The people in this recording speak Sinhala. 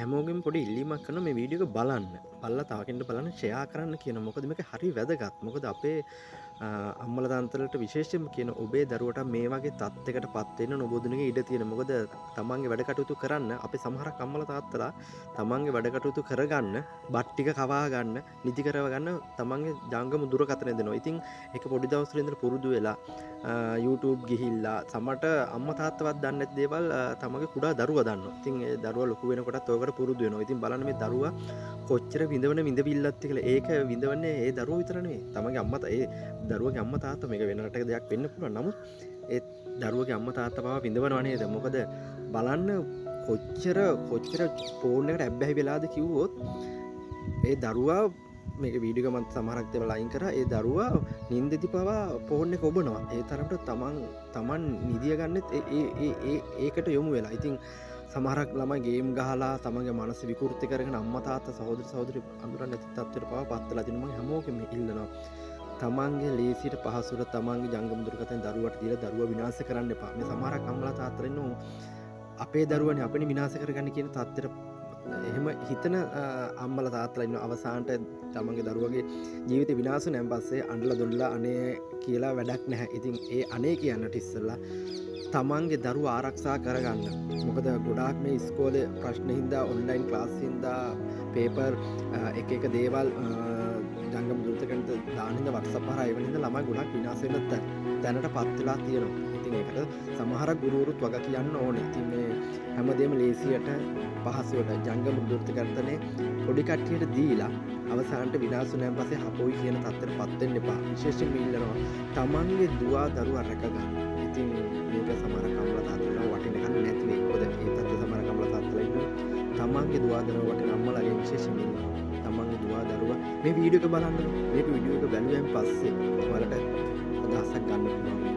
හැමෝගෙන් පොඩි ඉල්ලීමක් කරනවා මේ වීඩියෝ එක බලන්න. බලලා තව කෙනෙක්ට බලන්න ෂෙයා කරන්න කියන. මොකද මේක හරි වැදගත්. මොකද අපේ අම්මලා තාත්තලාට විශේෂයෙන්ම කියන ඔබේ දරුවට මේ වගේ තත්යකටපත් වෙන්න නොබොදුනගේ ඉඩ තියෙන. මොකද තමන්ගේ වැඩ කටයුතු කරන්න අපේ සමහරක් අම්මලා තාත්තලා තමන්ගේ වැඩ කටයුතු කරගන්න, බත් ටික කවා ගන්න, නිදි කරව ගන්න තමන්ගේ ජංගම දුරකථනය දෙනවා. ඉතින් ඒක පොඩි දවස් වල ඉඳලා පුරුදු වෙලා YouTube ගිහිල්ලා සමට අම්මා තාත්තවත් දන්නේ නැති දේවල් තමගේ කුඩා දරුවා දන්නවා. ඉතින් ඒ දරුවා ලොකු වෙනකොටත් ඔයකට පුරුදු වෙනවා. ඉතින් බලන්න මේ දරුවා කොච්චර විඳවන විඳවිල්ලත් කියලා. ඒක විඳවන්නේ ඒ දරුවා විතර නෙවෙයි. තමගේ අම්මා ඒ දරුවගේ අම්මා තාත්තා මේක වෙන රටක දෙයක් වෙන්න පුළුවන්. නමුත් ඒ දරුවගේ අම්මා තාත්තා පවා විඳවනවා නේද? මොකද බලන්න කොච්චර ෆෝන් එකට ඇබ්බැහි වෙලාද කිව්වොත් ඒ දරුවා මේක වීඩියෝ එක මම සමහරක් දේවල් අයින් කරා. ඒ දරුවා නිින්දෙදි පවා ෆෝන් එක ඔබනවා. ඒ තරමට තමන් නිදිය ගන්නෙත් ඒකට යොමු වෙලා. ඉතින් සමහරක් ළමයි ගේම් ගහලා තමන්ගේ මනස විකෘති කරගෙන අම්මා තාත්තා සහෝදර සහෝදරි අඳුරන්නේ නැති තත්ත්වයට පවා පත් වෙලා තිනවා. මම හැමෝගෙම ඉල්ලනවා. තමන්ගේ ලේසියට පහසුවට තමන්ගේ ජංගම දුරකථන දරුවට දීලා දරුවා විනාශ කරන්න එපා. මේ සමහරක් අම්මලා තාත්තලා ඉන්නෝ අපේ දරුවනේ අපිනේ විනාශ කරගන්න කියන තත්ත්වෙට එහෙම හිතන අම්මලා තාත්තලා ඉන්න අවසානට තමන්ගේ දරුවගේ ජීවිතේ විනාශ වෙනන් පස්සේ අඬලා දොඩලා අනේ කියලා වැඩක් නැහැ. ඉතින් ඒ අනේ කියන්නට ඉස්සෙල්ලා තමන්ගේ දරුවා ආරක්ෂා කරගන්න. මොකද ගොඩාක් මේ ඉස්කෝලේ ප්‍රශ්න හින්දා ඔන්ලයින් ක්ලාස් හින්දා පේපර් එක දේවල් ජංගම දුරකථනට දාන හින්දා WhatsApp හරහා ඒ වෙනින්ද ළමයි ගොඩක් විනාශ වෙන තැනටපත් වෙලා තියෙනවා. ඉතින් ඒකට සමහර ගුරුවරුත් වග කියන්න ඕනේ. ඉතින් මේ හැමදේම ලේසියට පහසුවට ජංගම දුරකථනේ පොඩි කට්ටියට දීලා අවසානට විනාශ වුණාන් පස්සේ හපොයි කියන තත්ත්වයටපත් වෙන්න එපා. විශේෂයෙන්ම ඉල්ලනවා තමන්ගේ දුවා දරුවා රැක ගන්න. ඉතින් මේක සමහර අම්මලා තාත්තලා වටිනකම් නැති වෙයි. මොකද ඒ තත්ත්ව සමහර අම්මලා තාත්තලා ඉන්න තමන්ගේ දුවා දරුවා වටින අම්මලාගේ විශේෂයෙන්ම ඉන්නවා. තමන්ගේ දුවා දරුවා මේ වීඩියෝ එක බලන්න. මේක වීඩියෝ එක බැලුවෙන් පස්සේ ඔයාලට අදහසක් ගන්න පුළුවන්.